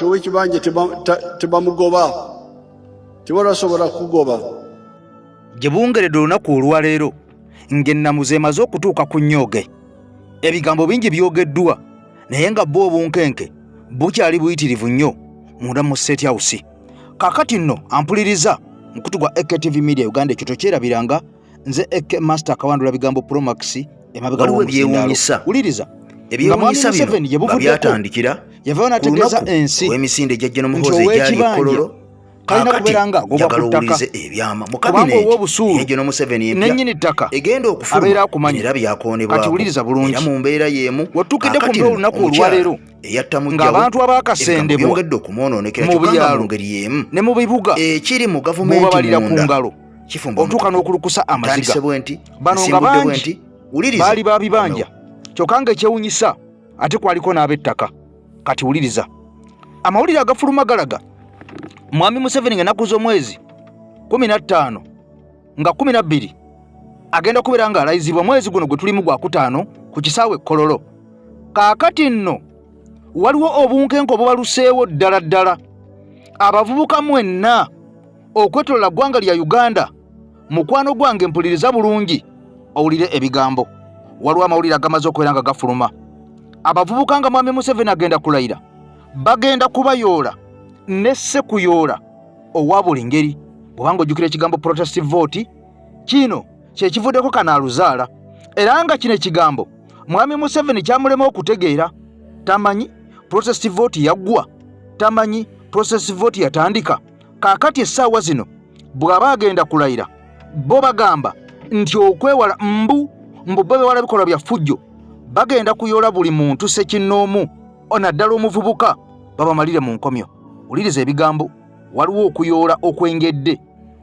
w'ekibanja tebamugoba, tebalasobola kugoba. Gye bungeredde olunaku olwaleero ng'ennamuze emaze okutuuka ku nnyoge. Ebigambo bingi byogeddwa naye nga bo obunkenke bukyali buyitirivu nnyo munda mu State House. Kaakati nno ampuliriza mukutu gwa AKTV Media Uganda ekyo tokyerabiranga nze AK Master Kawandula bigambo Promax emabega w'ebyewuunyisa. Uliriza ebyewuunyisa bino byatandikira yavayo n'ategeeza ensi emisinde gyajja n'omuhozi egyali Kololo kalina kubeeranga goba ku ttaka ebyama mu kubanga kabineeti ow'obusuulu egyo n'Museveni empya nennyini ttaka egenda abeera okufuluma akumanya. era byakoonebwako. Kati wuliriza bulungi. Era mu mbeera y'emu Watuukidde ku olunaku olwaleero ng'abantu abaakasendebwa byongedde okumwonoonekera mu kyokka byalo mu ngeri y'emu ne mu bibuga ekiri mu gavumenti mubabalira ku munda ngalo kifumba otuuka n'okulukusa amaziga. Bano nga basimbudde bwe bangi nti wuliriza baali ba bibanja kyokka ng'ekyewuunyisa ate kwaliko n'ab'ettaka. Kati wuliriza amawulire agafuluma galaga Mwami Museveni ng'ennaku z'omwezi 15 nga 12 agenda kubeera ng'alayizibwa mwezi guno gwe tulimu gwa kutaano ku kisaawe Kololo. Kaakati nno waliwo obunkenke obubaluseewo ddala ddala abavubuka mwenna okwetolola ggwanga lya Uganda. Mukwano gwange mpuliriza bulungi owulire ebigambo. Waliwo amawulire agamaze okubeera nga gafuluma. Abavubuka nga Mwami Museveni agenda kulayira bagenda kubayoola ne sekuyoola owa buli ngeri. Bw'obanga ojjukira ekigambo protest vote kino kye kivuddeko kanaaluzaala era nga kino ekigambo Mwami Museveni kyamulema okutegeera. Tamanyi protest vote yaggwa, tamanyi protest vote yatandika. Kaakati essaawa zino bw'aba agenda kulayira bo bagamba nti okwewala mbu bewala bikolwa bya ffujjo bagenda kuyoola buli muntu sekinnoomu onaddala omuvubuka babamalire mu nkomyo. Wuliriza ebigambo. Waliwo okuyoola okwengedde.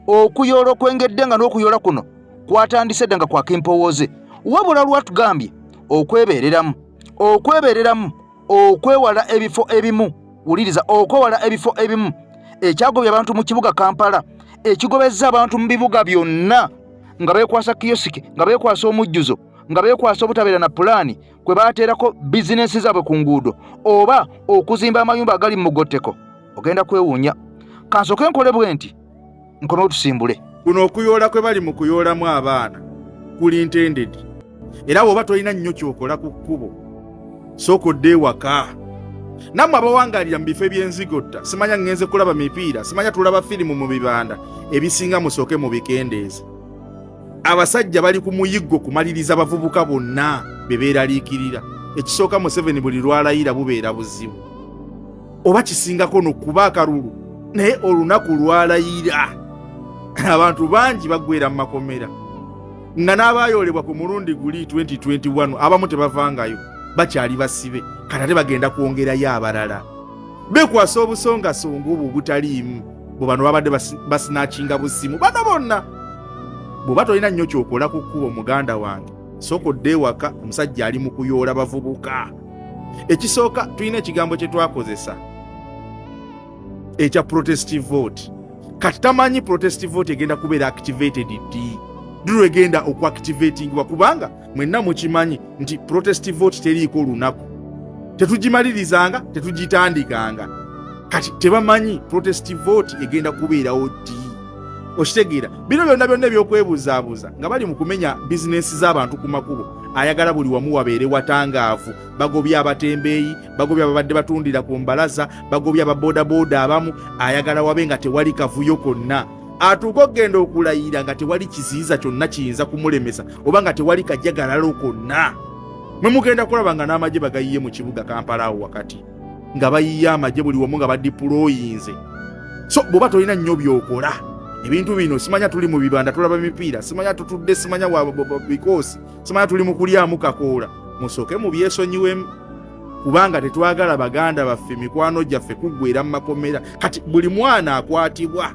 Okuyoola okwengedde nga n'okuyoola kuno kwatandise dda nga kwa Kimpowooze wabula lwatugambye okwebeereramu okwewala ebifo ebimu. Wuliriza okwewala ebifo ebimu ekyagobya abantu mu kibuga Kampala ekigobezza abantu mu bibuga byonna nga beekwasa kiyosiki nga beekwasa omujjuzo nga beekwasa obutabeera na pulaani kwe baateerako bizinensi zaabwe ku nguudo oba okuzimba amayumba agali mu mugotteko. Ogenda kwewuunya. Kansooke nkole bwe nti nkomewo tusimbule. Kuno okuyoola kwe bali mu kuyoolamu abaana kuli intended. Era bw'oba tolina nnyo kyokola ku kkubo sooka odde ewaka. Nammwe abawangalira mu bifo eby'enzigotta simanya ngenze kulaba mipiira, simanya tulaba firimu mu bibanda ebisinga musooke mu bikendeeze. Abasajja bali ku muyiggo kumaliriza abavubuka bonna be beeraliikirira. Ekisooka Museveni buli lwalayira bubeera buzibu oba kisingako n'okuba akalulu naye olunaku lwalayira abantu bangi baggweera mu makomera nga n'abaayoolebwa ku mulundi guli 2021 abamu tebavangayo bakyali basibe kati ate bagenda kwongerayo abalala. Beekwasa obusongasonga obwo butaliimu bwe bano babadde basinakinga busimu bano bonna. Bw'oba tolina nnyo kyokola ku kkubo muganda wange sooka odde ewaka. Omusajja ali mu kuyoola bavubuka. Ekisooka tulina ekigambo kye twakozesa ekya protest vote. Kati tamanyi protest vote egenda kubeera activated ddi egenda okuactivatingibwa kubanga mwenna mukimanyi nti protest vote teriiko lunaku. Tetugimalirizanga tetugitandikanga. Kati tebamanyi protest vote egenda kubeerawo ddi. Okitegeera bino byonna ebyokwebuuzaabuuza nga bali mu kumenya bizinensi z'abantu ku makubo. Ayagala buli wamu wabeere watangaavu. Bagobya abatembeeyi, bagobya ababadde batundira ku mbalaza, bagobya ababoodaboda abamu. Ayagala wabe nga tewali kavuyo konna. Atuuka okugenda okulayira nga tewali kiziyiza kyonna kiyinza kumulemesa oba nga tewali kajagalalo konna. Mwe mugenda kulaba nga n'amagye bagayiye mu kibuga Kampala awo wakati nga bayiye amagye buli wamu nga badipulooyinze. So bw'oba tolina nnyo byokola ebintu bino simanya tuli mu bibanda tulaba mipiira, simanya tutudde, simanya bikosi, simanya tuli mu kulyamu kakoola. Musooke mu byesonyiwemu kubanga tetwagala baganda baffe mikwano gyaffe kuggweera mu makomera. Kati buli mwana akwatibwa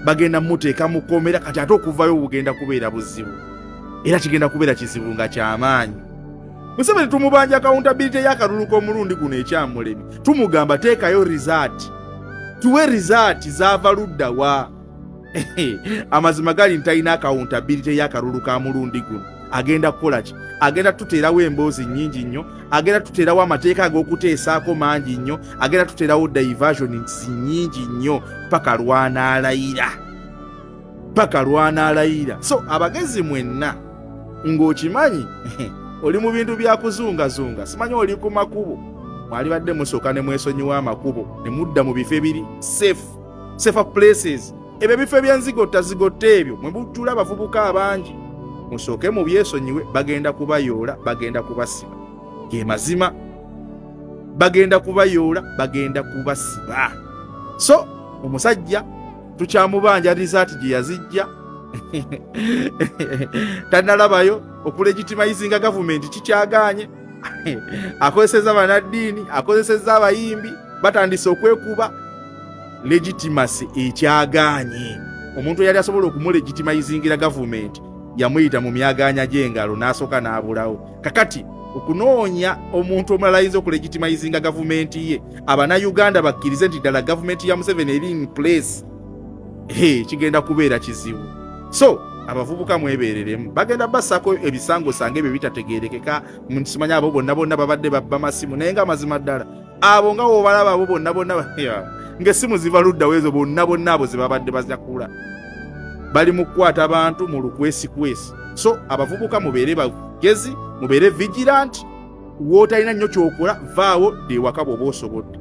bagenda muteeka mu kkomera kati ate okuvayo bugenda kubeera buzibu era kigenda kubeera kizibu nga kyamaanyi. Museveni tumubanja accountability y'akalulu k'omulundi guno ekyamulemi. Tumugamba teekayo result, tuwe result zaava luddawa. Amazima gali ntalina accountability y'akalulu ka mulundi guno agenda kukola ki? Agenda tuteerawo emboozi nnyingi nnyo, agenda tuteerawo amateeka ag'okuteesaako mangi nnyo, agenda tuteerawo diversions nnyingi nnyo paka lw'anaalayira. So abagezi mwenna ng'okimanyi oli mu bintu bya kuzungazunga, simanyi oli ku makubo, mwalibadde musooka ne mwesonyiwa amakubo ne mudda mu bifo ebiri safer places. Ebyo ebifo ebyenzigotta ebyo mwe mujjula abavubuka abangi, musooke mu byesonyiwe. Bagenda kubayoola, bagenda kubasiba. Ge mazima, bagenda kubayoola, bagenda kubasiba. So omusajja tukyamubanja ati gye yazijja tannalabayo okulegitimizinga gavumenti kikyaganye. Akozesezza banaddiini, akozesezza abayimbi, batandise okwekuba. Legitimacy ekyaganye. Omuntu eyali asobola okumulegitimizingira gavumenti yamuyita mu myaganya gy'engalo n'asooka n'abulawo. Kakati okunoonya omuntu omulala ayinza okulegitimizinga gavumenti ye, Abannayuganda bakkirize nti ddala gavumenti ya Museveni eri in place, kigenda kubeera kizibu. So abavubuka mwebeereremu, bagenda bassako ebisango sange ebyo bitategeerekeka. Simanyi abo bonna babadde babba masimu, naye nga amazima ddala abo nga wobalaba abo bonna ng'essimu ziva ludda weezo bonna abo ze babadde bajakula, bali mu kukwata abantu mu lukwesi. So abavubuka mubeere bagezi, mubeere vigilant. Wootalina nnyo kyokola, vaawo ewaka bw'oba osobodde.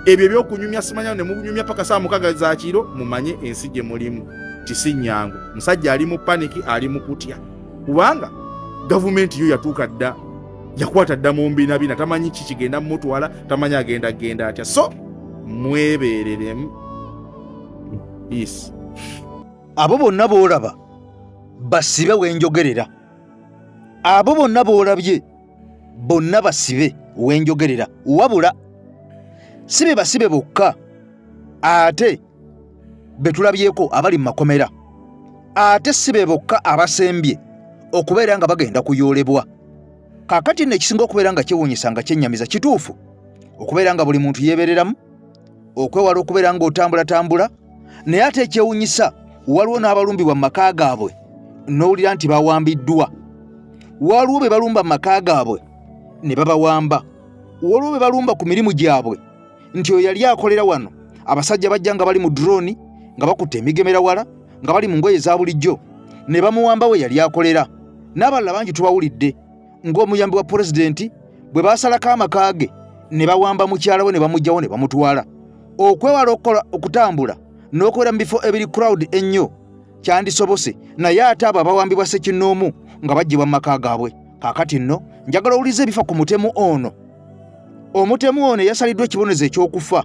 Ebyo ebyokunyumya simanya ne munyumya paka saa 6 za kiro, mumanye ensi gye mulimu tisi nnyangu. Musajja ali mu paniki, ali mu kutya, kubanga gavumenti yo yatuuka dda, yakwata dda mu mbinabina, tamanyi ki kigenda mutwala, tamanyi agenda atya. So mwebeereremu. Peace. Abo bonna boolaba basibe wenjogerera. Abo bonna boolabye bonna basibe wenjogerera. Wabula sibe basibe bokka, ate betulabyeko abali mu makomera, ate sibe bokka abasembye okubeera nga bagenda kuyoolebwa. Kaakati nekisinga okubeera nga kyewuunyisa nga kyennyamiza kituufu okubeera nga buli muntu yeebereramu, okwewala okubeera ng'otambula, naye ate ekyewuunyisa waliwo n'abalumbibwa mu maka gaabwe n'owulira nti bawambiddwa. Waliwo be balumba mu maka gaabwe ne babawamba. Waliwo be balumba ku mirimu gyabwe nti oyo yali akolera wano, abasajja bajja nga bali mu drone nga bakutte emigemera wala, nga bali mu ngoye za bulijjo, ne bamuwamba we yali akolera. N'abalala bangi tubawulidde ng'omuyambi wa pulezidenti bwe baasalako amaka ge ne bawamba mukyala we ne bamugjawo ne bamutwala. Okwewala okutambula n'okubeera mu bifo ebiri crowd ennyo kyandisobose, naye ate abo abawambibwa ssekinnoomu nga baggyibwa mu maka gaabwe. Kaakati nno njagala owulize ebifa ku mutemu ono. Omutemu ono yasaliddwa ekibonezo eky'okufa,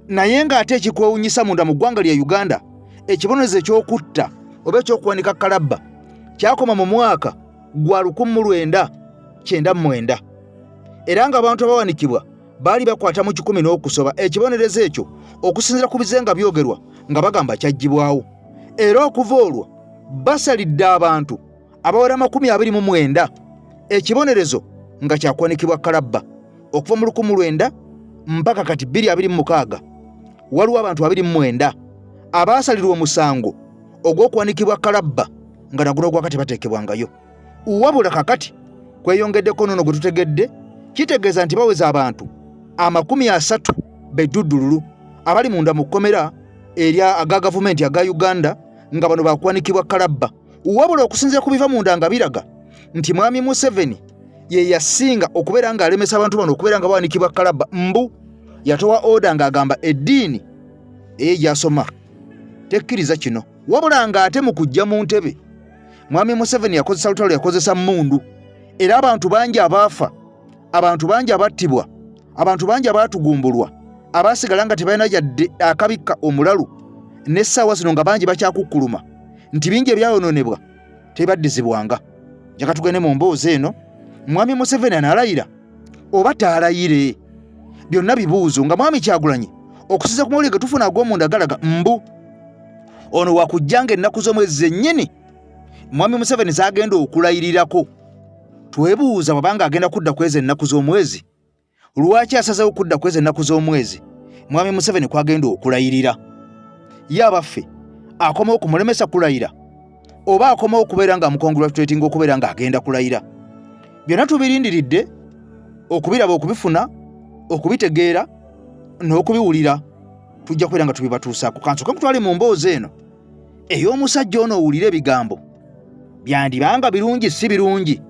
naye ng'ate ekikwewuunyisa munda mu ggwanga lya Uganda, ekibonezo eky'okutta oba ekyokuwanika kalabba kyakoma mu mwaka gwa 1999, era ng'abantu abawanikibwa baali bakwata mu 10 n'okusoba. Ekibonerezo ekyo okusinziira ku bizenga byogerwa nga bagamba kyaggyibwawo, era okuva olwo basalidde abantu abawera 29 ekibonerezo nga kyakuwanikibwa kalabba. Okuva mu 1900 mpaka kati 2026 waliwo abantu 29 abaasalirwa omusango ogw'okuwanikibwa kalabba nga naguno gwakati bateekebwangayo. Wabula kakati kweyongeddeko nono gwe tutegedde, kitegeeza nti baweza abantu 30 beddudululu abali munda mu kkomera erya aga gavumenti aga Uganda nga bano bakuwanikibwa kalabba. Wabula okusinziira ku biva munda nga biraga nti Mwami Museveni ye yasinga okubeera nga alemesa abantu bano okubeera nga bawanikibwa kalabba. Mbu yatowa oda ng'agamba eddiini gyasoma tekkiriza kino. Wabula nga ate mu kujja mu ntebe Mwami Museveni yakozesa lutalo, yakozesa mmundu, era abantu bangi abaafa, abantu bangi abattibwa, abantu bangi abaatugumbulwa, abaasigala nga tebalina yadde akabikka omulalu, n'essaawa zino nga bangi bakyakukkuluma nti bingi ebyayonoonebwa tebaddizibwanga. Njagala tugende mu mboozi eno. Mwami Museveni anaalayira oba taalayire? Byonna bibuuzo nga Mwami Kyagulanyi okusinza ku mawulire ge tufuna ag'omunda galaga mbu ono wakujjanga ennaku z'omwezi zennyini Mwami Museveni z'agenda okulayirirako. Twebuuza bwabanga agenda kudda kweza ennaku z'omwezi, lwaki asazeewo kudda kweza ennaku z'omwezi Mwami Museveni kwagenda okulayirira? Ye abaffe akomawo kumulemesa kulayira oba akomawo okubeera nga amukongratulating okubeera nga agenda kulayira. Byonna tubirindiridde okubiraba, okubifuna, okubitegeera n'okubiwulira. Tujja kubeera nga tubibatuusaako. Kansooke nkutwale mu mboozi eno ey'omusajja ono owulira ebigambo byandibanga birungi si birungi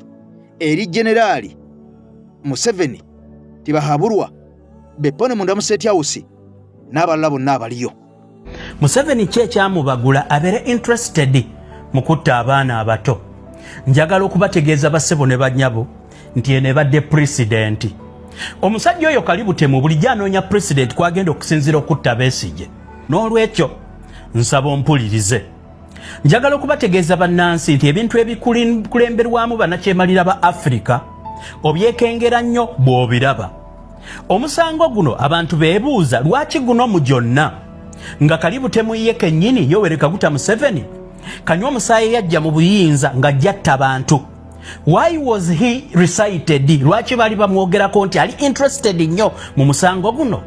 eri Generaali Museveni tibahabulwa Bepone munda mu State House n'abalala bonna abaliyo. Museveni kye kyamubagula abeere interested mu kutta abaana abato. Njagala okubategeeza bassebo ne bannyabo nti eno ebadde president. Omusajja oyo Kalibutemu bulijjo anoonya president kwagenda okusinziira okutta Besigye. N'olwekyo nsaba ompulirize. Njagala okubategeeza bannansi nti ebintu ebikulemberwamu bannakyemalira ba Africa obyekengera nnyo bw'obiraba. Omusango guno abantu beebuuza lwaki guno mu gyonna nga Kalibutemu ye kennyini Yoweri Kaguta Museveni kanywa omusaayi yajja mu buyinza nga jatta abantu. Why was he recited? Lwaki bali bamwogerako nti ali interested nnyo mu musango guno?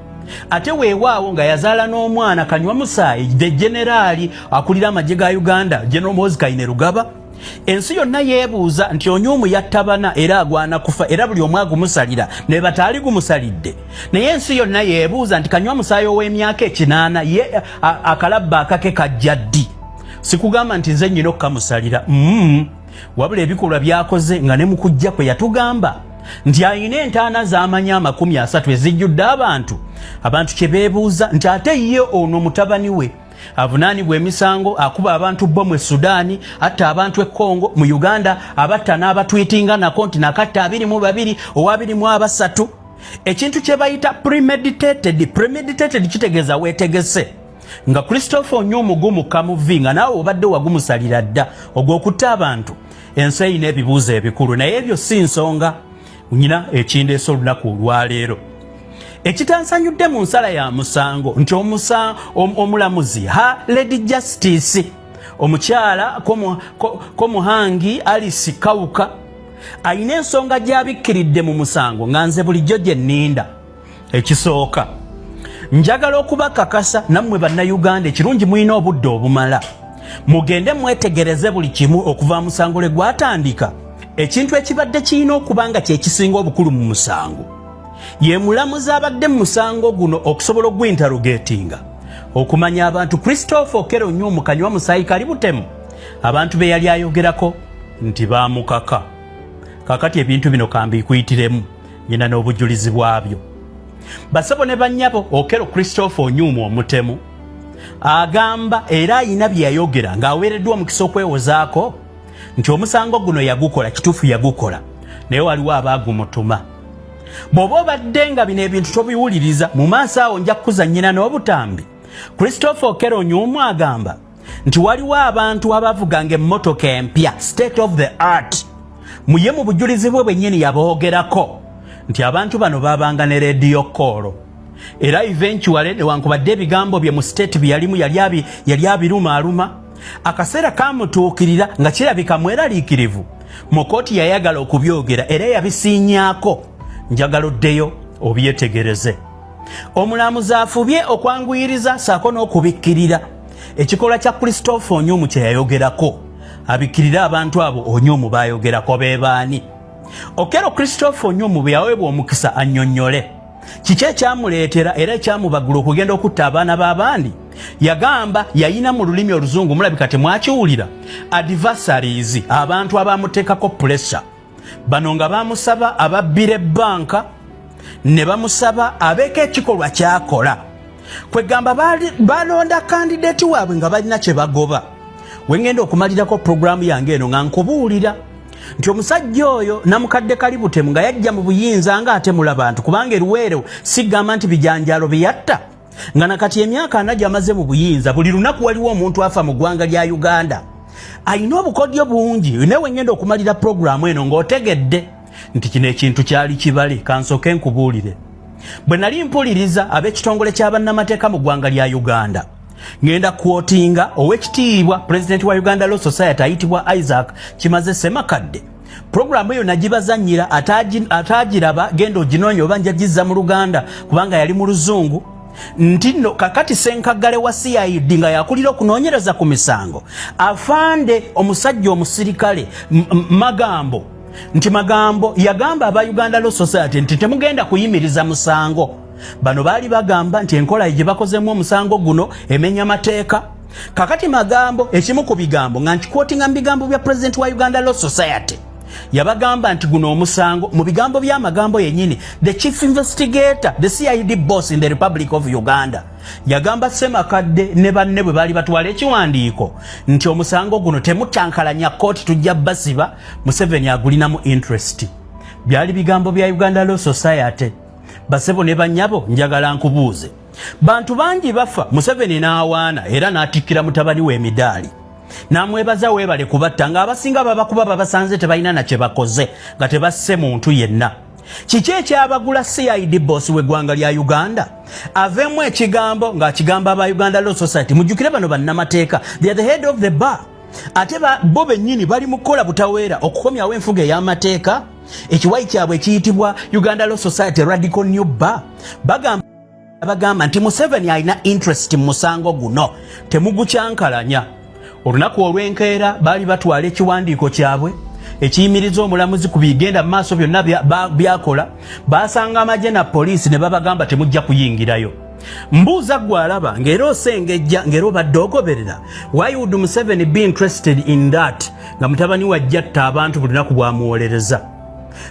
Ate weewaawo nga yazaala n'omwana kanywa musaayi the generaali akulira amagye ga Uganda General Muhoozi Kainerugaba. Ensi yonna yeebuuza nti Onyumu yattabana era agwana kufa era buli omu agumusalira ne bataali gumusalidde. Naye ensi yonna yeebuuza nti kanywa musaayi ow'emyaka 8 ye akalabba akake kajja ddi. Sikugamba nti nze nnyina okukamusalira. Wabula ebikolwa byakoze nga ne mu kujja kwe yatugamba nti ayina entaana z'amanya 30 ezijjudde abantu kye beebuuza nti ate ye ono mutabani we avunaanibwa emisango akuba abantu bo mu Sudaani atta abantu e Congo mu Uganda abatta n'abatwitinga nako nti nakatta 22 owa 23. Ekintu kye bayita premeditated kitegeeza weetegese nga Christopher Onyumu gumu kamuvinga naawe obadde wagumusalira dda ogw'okutta abantu. Ensi eyina ebibuuzo ebikulu naye ebyo si nsonga. Nyina ekindeesa olunaku olwaleero ekitansanyudde mu nsala ya musango nti omulamuzi Lady Justice omukyala Komuhangi Alice Kawuka ayina ensonga gy'abikkiridde mu musango nga nze bulijjo gye nninda. Ekisooka njagala okubakakasa nammwe bannayuganda ekirungi mulina obudde obumala mugende mwetegereze buli kimu okuva musango lwe gwatandika. Ekintu ekibadde kirina okuba nga kye kisinga obukulu mu musango ye mulamuzi abadde mu musango guno okusobola ogwintarogatinga okumanya abantu Christopher Okello Onyumu kanywa musaayi Kalibutemu abantu be yali ayogerako nti baamukaka. Kakati ebintu bino kambikuyitiremu nyina n'obujulizi bwabyo. Basabo ne bannyabo Okello Christopher Onyumu omutemu agamba era ayina bye yayogera ng'aweereddwa omukisa okwewozaako nti omusango guno yagukola kituufu yagukola naye waliwo abaagumutuma. Bw'oba obadde nga bino ebintu tobiwuliriza mu maaso awo nja kuzannyina n'obutambi. Christopher Okello Onyumu agamba nti waliwo abantu abavuganga emmotoka empya state of the art muye mu bujulizi bwe bwennyini yaboogerako nti abantu bano baabanga ne radio call era eventually newankubadde ebigambo bye mu state byalimu yali abirumaaluma. Akaseera kamutuukirira nga kirabika mweraliikirivu mu kooti yayagala okubyogera era yabisiinyaako. Njagala oddeyo obyetegereze. Omulamuzi afubye okwanguyiriza saako n'okubikkirira ekikolwa kya Christopher Onyumu kye yayogerako abikkirira abantu abo Onyumu baayogerako be baani. Okello Christopher Onyumu bwe yaweebwa omukisa annyonnyole kiki ekyamuleetera era ekyamubagula okugenda okutta abaana b'abandi. Yagamba yayina mu lulimi oluzungu mulabika temwakiwulira adversaries abantu abamuteekako pressure. Bano nga bamusaba ababbira ebbanka ne bamusaba abeeko ekikolwa kyakola. Kwegamba balonda kandidate waabwe nga balina kye bagoba. Wengenda okumalirako programu yange eno nga nkubuulira nti omusajja oyo namukadde Kalibutemu nga yajja mu buyinza nga atemula bantu kubanga eruweero sigamba nti bijanjaalo byeyatta nga nakati emyaka 4 gyamaze mu buyinza buli lunaku waliwo omuntu afa mu ggwanga lya Uganda. Ayina obukodyo bungi newe ngenda okumalira programu eno ng'otegedde nti kino ekintu kyali kibale. Kansooke nkubuulire bwe nali mpuliriza ab'ekitongole ky'abannamateeka mu ggwanga lya Uganda ngenda kwotinga ow'ekitiibwa President wa Uganda Law Society ayitibwa Isaac Kimaze Ssemakadde. Programu eyo nagibazannyira ataagiraba genda oginoonya oba njagizza mu Luganda kubanga yali mu Luzungu ntino kakati Senkagale wa CID nga yakulira okunoonyereza ku misango afande omusajja omusirikale Magambo nti Magambo yagamba aba Uganda Law Society nti temugenda kuyimiriza musango. Bano baali bagamba nti enkola gye bakozemu omusango guno emenya mateeka. Kakati Magambo ekimu ku bigambo nga nkikwotinga mu bigambo bya President wa Uganda Law Society yabagamba nti guno omusango mu bigambo bya Magambo yennyini the chief investigator the CID boss in the Republic of Uganda yagamba Semakadde ne banne bwe baali batwala ekiwandiiko nti omusango guno temutankalanya kooti tujja basiba Museveni agulinamu interest. Byali bigambo bya Uganda Law Society. Basebo ne banyabo njagala nkubuuze bantu bangi bafa Museveni n'awaana era n'atikkira mutabani w'emidaali namwebaza weebale kubatta nga abasinga babakuba babasanze tebalina na kye bakoze nga tebasse muntu yenna. Kiki ekyabagula CID boss w'eggwanga lya Uganda avemu ekigambo ng'akigamba aba Uganda Law Society mujjukire bano bannamateeka they are the head of the bar ate bo bennyini bali mu kukola butaweera okukomyawo enfuga ey'amateeka. Ekiwayi kyabwe kiyitibwa Uganda Law Society Radical New Bar bagamba nti Museveni alina interest mu musango guno temugukyankalanya. Olunaku olw'enkeera baali batwala ekiwandiiko kyabwe ekiyimiriza omulamuzi ku bigenda mu maaso byonna byakola basanga amagye na poliisi ne babagamba temujja kuyingirayo. Mbuuza gwe alaba ng'era osengejja ng'era obadde ogoberera why would Museveni be interested in that nga mutabani wajjatta abantu buli lunaku bwamuwolereza.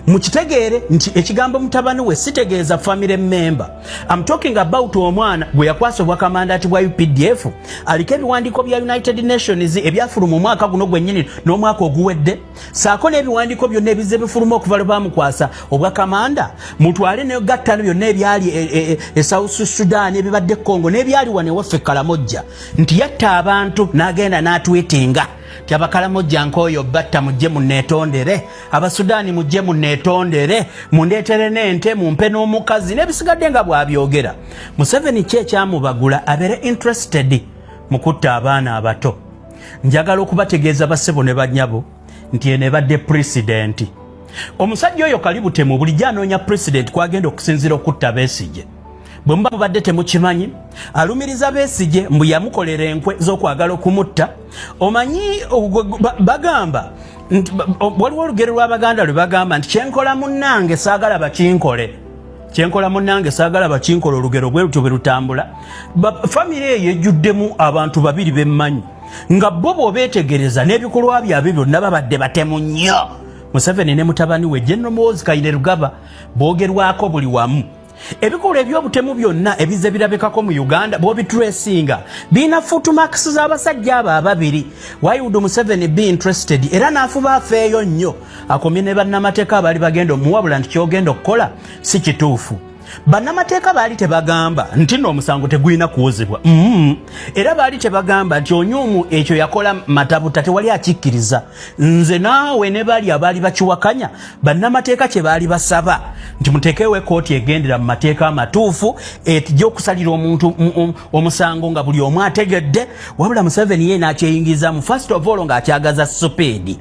Mukitegeere nti ekigambo mutabani we sitegeeza family member. I'm talking about omwana gwe yakwasa obwakamandaati bwa UPDF aliko ebiwandiiko bya United Nations ebyafuluma omwaka guno gwennyini n'omwaka oguwedde saako n'ebiwandiiko byonna ebize bifuluma okuva lwe baamukwasa obwakamanda mutwale n'egattano byonna ebyali South Sudan ebibadde Congo n'ebyali wano ewaffe Kalamojja nti yatta abantu n'agenda n'atwetinga ti abakalamojja nk'oyo batta mujje munneetondere Abasudaani mujje munneetondere mundeetere n'ente mumpe n'omukazi n'ebisigadde nga bw'abyogera. Museveni ki ekyamubagula abeere interested mu kutta abaana abato. Njagala okubategeeza bassebo ne bannyabo nti eno ebadde president. Omusajja oyo Kalibutemu bulijjo anoonya president kwagenda okusinziira okutta Besigye. Bwe muba mubadde temukimanyi alumiriza Besigye mbu yamukolera enkwe z'okwagala okumutta. Omanyi bagamba waliwo olugero lw'Abaganda lwe bagamba nti kyenkola munnange saagala bakinkole. Kyenkola munnange saagala bakinkole olugero bwe lutyo bwe lutambula. Famire eyo ejjuddemu abantu babiri bemmanyi nga bo bw'obeetegereza n'ebikolwa byabwe byonna babadde batemu nnyo. Museveni ne mutabani we General Muhoozi Kainerugaba boogerwako buli wamu. Ebikolwa eby'obutemu byonna ebize birabikako mu Uganda bw'obitresinga biina footmarks z'abasajja abo ababiri. Why would Museveni be interested? Era n'afuba afeeyo nnyo akomye ne bannamateeka abaali bagenda omuwabula nti kyogenda okukola si kituufu. Bannamateeka baali tebagamba nti nno omusango tegulina kuwozebwa. Era baali tebagamba nti Onyumu ekyo yakola matabuta tewali akikkiriza. Nze naawe ne bali abaali bakiwakanya bannamateeka kye baali basaba nti muteekewo kooti egendera mu mateeka amatuufu etijja okusalira omuntu omusango nga buli omu ategedde wabula Museveni ye n'akyeyingiza mu first of all ng'akyagaza supeedi.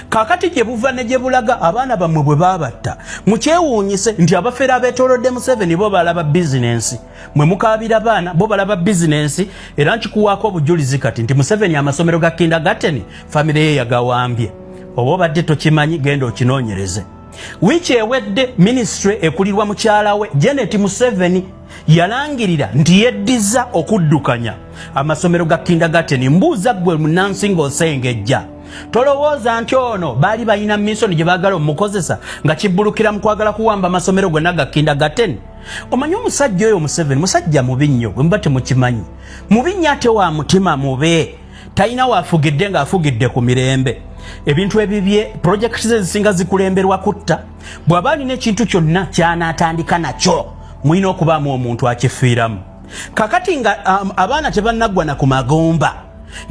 Kakati gye buva ne gye bulaga abaana bammwe bwe baabatta mukyewuunyise nti abafeera abeetoolodde Museveni bo balaba bizinensi mwe mukaabira baana bo balaba bizinensi. Era nkikuwaako obujulizi kati nti Museveni amasomero ga kindergarten famire ye yagawambye. Oba obadde tokimanyi genda okinoonyereze. Wiiki ewedde ministry ekulirwa mukyala we Janet Museveni yalangirira nti yeddiza okuddukanya amasomero ga kindergarten. Mbuuza ggwe munansi ng'osengejja tolowooza nti ono baali balina mission gye baagala omukozesa nga kibbulukira mu kwagala kuwamba amasomero gonna ga kindergarten. Omanyi omusajja oyo Museveni musajja mubi nnyo bwe muba temukimanyi. Mubi nnyo ate wa mutima mube talina waafugidde ng'afugidde ku mirembe. Ebintu ebibye project ze zisinga zikulemberwa kutta. Bw'aba alina ekintu kyonna ky'anaatandika nakyo mulina okubaamu omuntu akifiiramu. Kakati nga abaana tebannaggwa na ku magomba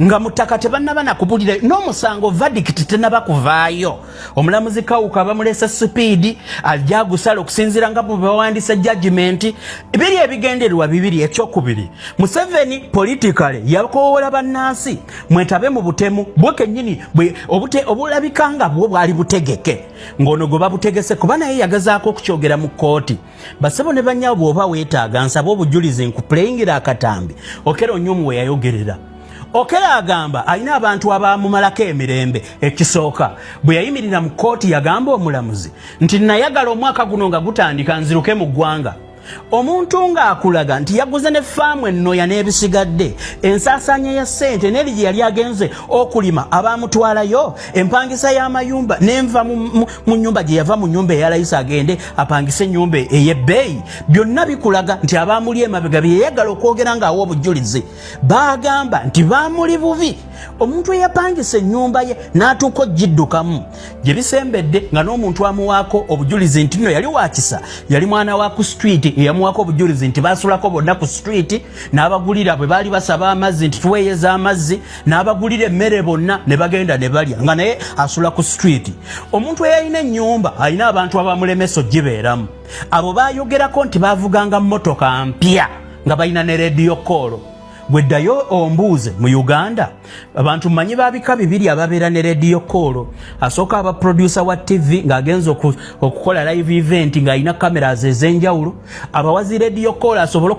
nga mutaka tebannaba nakubulira n'omusango verdict tenaba kuvaayo omulamuzi Kawuka bamulesa speed ajja gusala okusinzira nga bwewandisa judgment biri ebigendererwa bibiri ekyokubiri Museveni politically yakoola bannansi mwetabe mu butemu bwekennyini obulabikanga bwo bwali butegeke ng'ono gwe babutegese kuba naye yagazaako okukyogera mu kooti basebo ne bannyawo bw'oba weetaaga nsaba obujulizi nkupuleyingira akatambi Okero Onyumu we yayogerera Okera agamba alina abantu abamumalako emirembe ekisooka bwe yayimirira mu kooti yagamba omulamuzi nti nayagala omwaka guno nga gutandika nziruke mu ggwanga omuntu ng'akulaga nti yaguze ne faamu ennoya n'ebisigadde ensaasaanya ya ssente n'eri gye yali agenze okulima abamutwalayo empangisa y'amayumba n'enva mu nnyumba gye yava mu nnyumba eyalayisa agende apangise ennyumba ey'ebbeeyi byonna bikulaga nti abamuli emabega bye yayagala okwogera ng'awa obujulizi baagamba nti baamuli bubi omuntu eyapangisa ennyumba ye n'atuuka ogiddukamu gye bisembedde nga n'omuntu amuwaako obujulizi nti nno yali wakisa yali mwana wa ku street eyamuwako obujulizi nti basulako bonna ku street n'abagulira bwe baali basaba amazzi nti tuweeyeza amazzi n'abagulira emmere bonna ne bagenda ne balya nga naye asula ku street omuntu eyalina ennyumba alina abantu abamulemesa ogibeeramu abo baayogerako nti baavuganga mmotoka mpya nga balina ne rediyo koolo Weddayo ombuuze mu Uganda abantu manyi babika bibiri ababeera ne rediyo koolo asooka aba producer wa TV ng'agenza okukola live event ng'alina cameras ez'enjawulo abawazi rediyo koolo asobola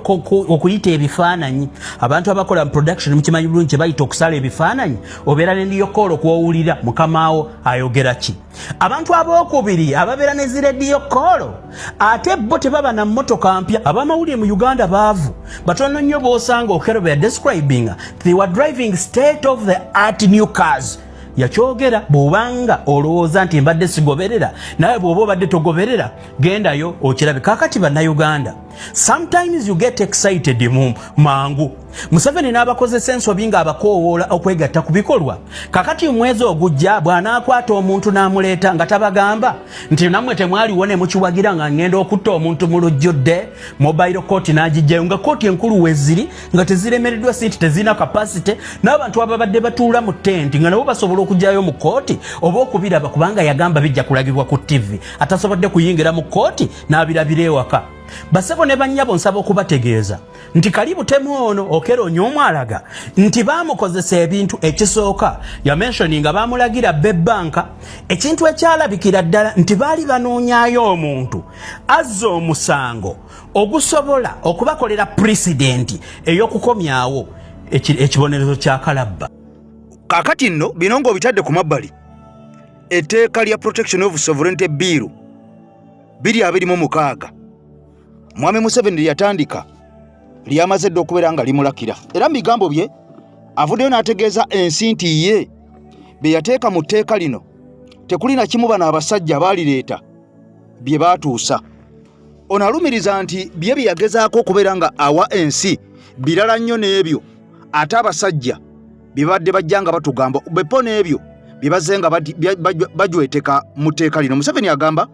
okuyita ebifaananyi abantu abakola mu production mukimanyi bulungi kye bayita okusala ebifaananyi obeera ne rediyo koolo kw'owulira mukamaawo ayogera ki abantu abookubiri ababeera ne zi rediyo koolo ate bo tebaba na mmotoka mpya abamawulire mu Uganda baavu batono nnyo b'osanga Okero describing they were driving state of the art new cars yakyogera bw'obanga olowooza nti mbadde sigoberera naye bw'oba obadde togoberera gendayo okirabe kakati bannayuganda sometimes you get excited mangu Museveni n'abakozesa ensobi nga abakoowoola okwegatta ku bikolwa kakati omwezi ogujja bw'anaakwata omuntu n'amuleeta nga tabagamba nti nammwe temwaliwo ne mukiwagira nga ngenda okutta omuntu mu lujjudde mobile court n'agijjayo nga kooti enkulu weeziri nga teziremereddwa siiti tezirina kapasite n'abantu ababadde batuula mu tenti nga nabo basobola okujjayo mu kooti oba okubiraba kubanga yagamba bijja kulagibwa ku TV atasobodde kuyingira mu kooti n'abirabira ewaka basebo ne bannyabo nsaba okubategeeza nti kalibu temu ono Okero Onyumu alaga nti baamukozesa ebintu ekisooka yamenshoninga baamulagira bebbanka ekintu ekyalabikira ddala nti baali banoonyaayo omuntu azza omusango ogusobola okubakolera pulezidenti ey'okukomyawo ekibonerezo kya Kalabba kaakati nno bino ng'obitadde ku mabbali etteeka lya protection of sovereignty bill 2026 Mwami Museveni lyatandika lyamaze dde okubeera nga limulakira era mu bigambo bye avuddeyo n'ategeeza ensi nti ye bye yateeka mu tteeka lino tekuli na kimu bano abasajja abaalireeta bye baatuusa ono alumiriza nti bye yagezaako okubeera nga awa ensi birala nnyo n'ebyo ate abasajja bye badde bajja nga batugamba bepo n'ebyo bye bazze nga bajweteka mu tteeka lino Museveni agamba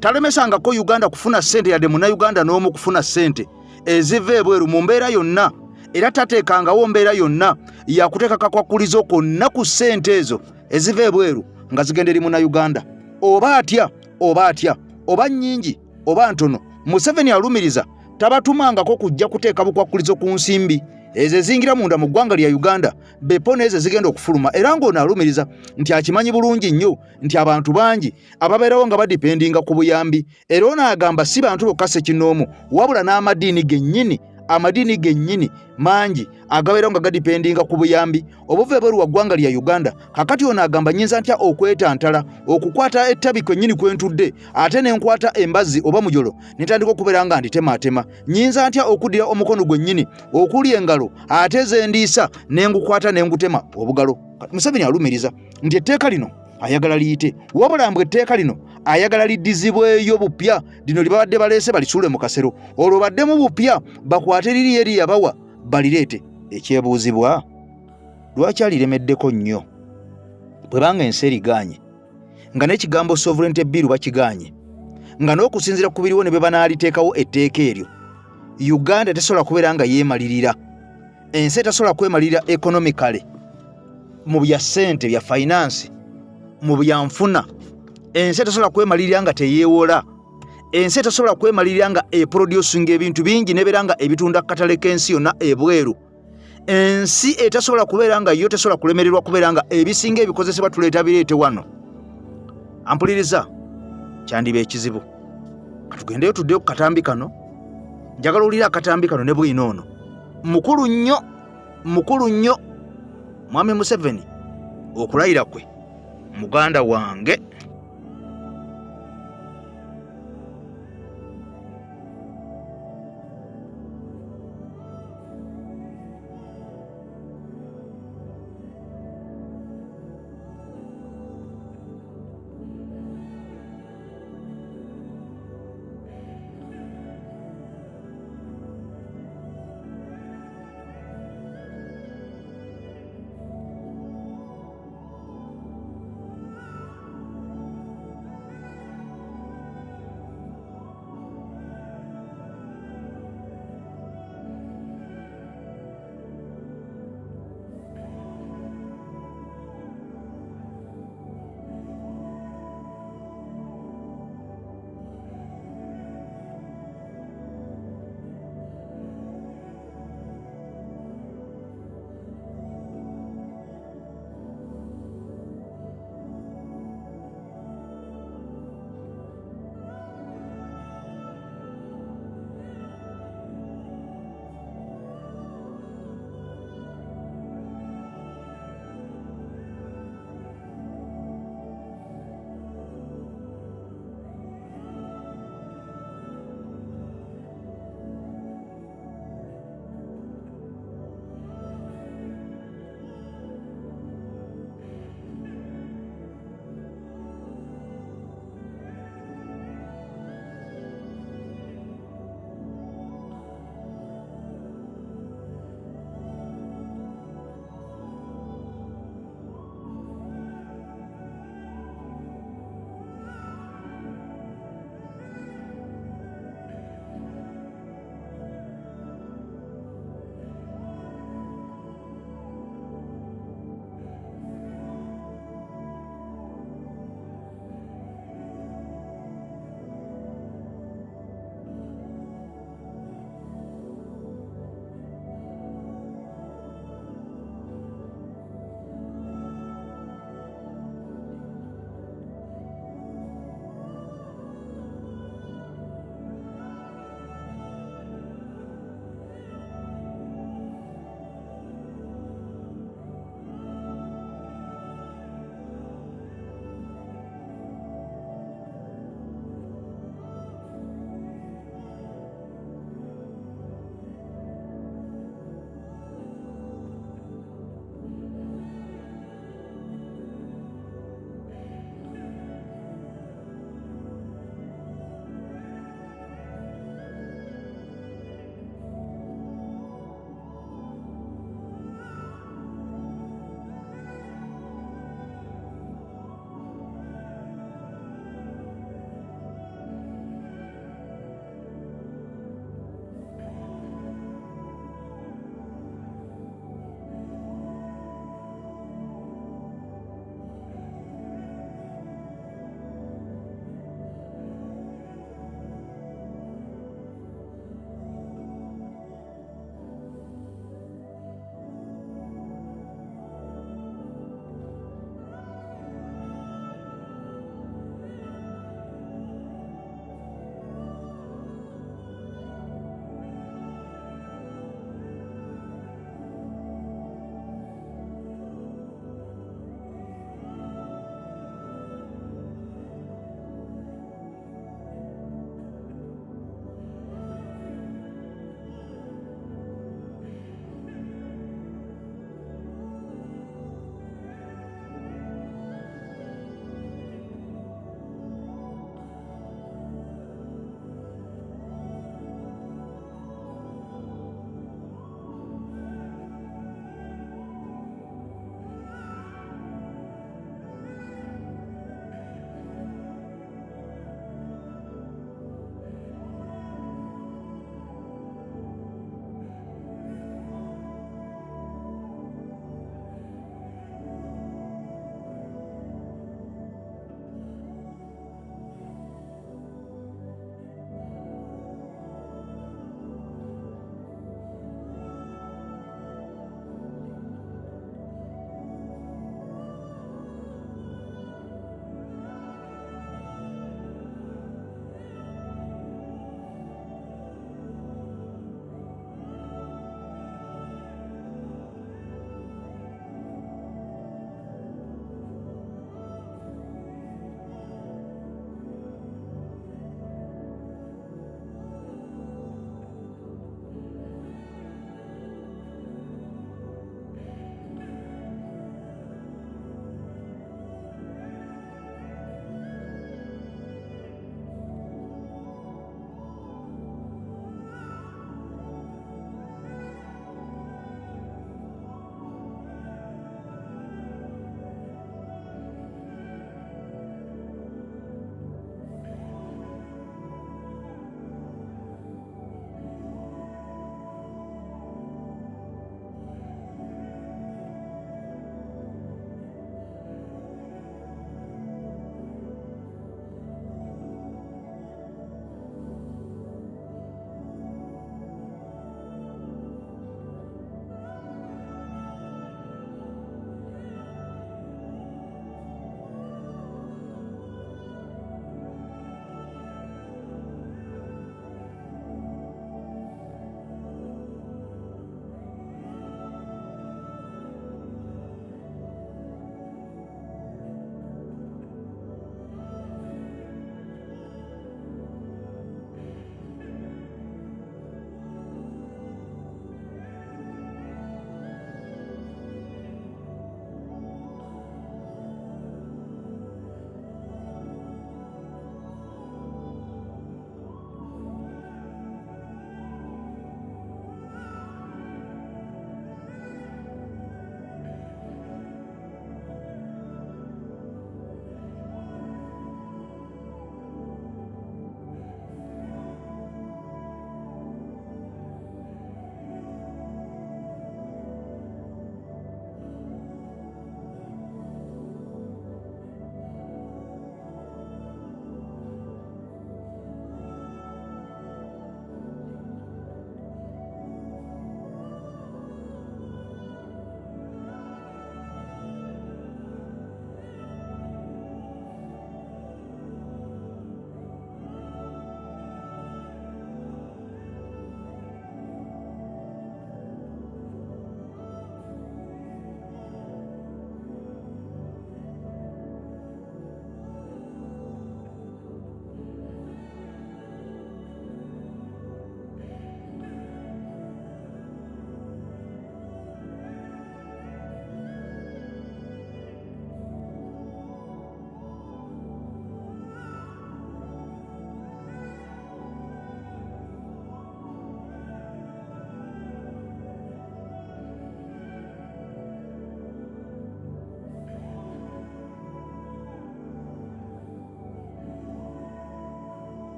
talemesangako Uganda kufuna ssente yadde munnayuganda n'omu kufuna ssente eziva ebweru mu mbeera yonna era tateekangawo mbeera yonna yakuteeka kakwakulizo konna ku ssente ezo eziva ebweru nga zigenda eri munnayuganda oba atya oba nnyingi oba ntono Museveni alumiriza tabatumangako kujja kuteeka bukwakulizo ku nsimbi ezo ezingira munda mu ggwanga lya Uganda bepo n'ezo zigenda okufuluma era ng'ono alumiriza nti akimanyi bulungi nnyo nti abantu bangi ababeerawo nga badipendinga ku buyambi era ono agamba si bantu bokka Ssekinoomu wabula n'amadiini gennyini mangi agabeerawo nga gadipendinga ku buyambi obuva ebweru wa ggwanga lya Uganda kakati ono agamba nyinza ntya okwetantala okukwata ettabi kwennyini kwentudde ate ne nkwata embazzi oba mujolo nitandika okubeera nga nditemaatema nyinza ntya okuddira omukono gwennyini okuli engalo ate ze ndiisa ne ngukwata ne ngutema obugalo Museveni alumiriza nti etteeka lino ayagala liyite wabula mbwe etteeka lino ayagala liddizibweyo bupya lino lye babadde baleese balisuule mu kasero olwo baddemu bupya bakwate liri eri yabawa balireete ekyebuuzibwa lwaki aliremeddeko nnyo bwe banga ensi eriganye nga n'ekigambo sovereignty bill bakiganye nga n'okusinziira ku biriwo ne bwe banaaliteekawo etteeka eryo Uganda tesobola kubeera nga yeemalirira ensi etasobola kwemalirira economically mu bya ssente bya finance, mu byanfuna, ensi etasobola kwemalirira nga teyeewola, ensi etasobola kwemalirira nga eproducinga ebintu bingi nebeera nga ebitunda katale k'ensi yonna ebweru, ensi etasobola kubeera nga yo tesobola kulemererwa kubeera nga ebisinga ebikozesebwa tuleeta bireete wano. Ampuliriza, kyandiba ekizibu. Katugendeyo tuddeyo ku katambi kano, njagala owulira akatambi kano ne bwino ono mukulu nnyo Mwami Museveni okulayira kwe muganda wange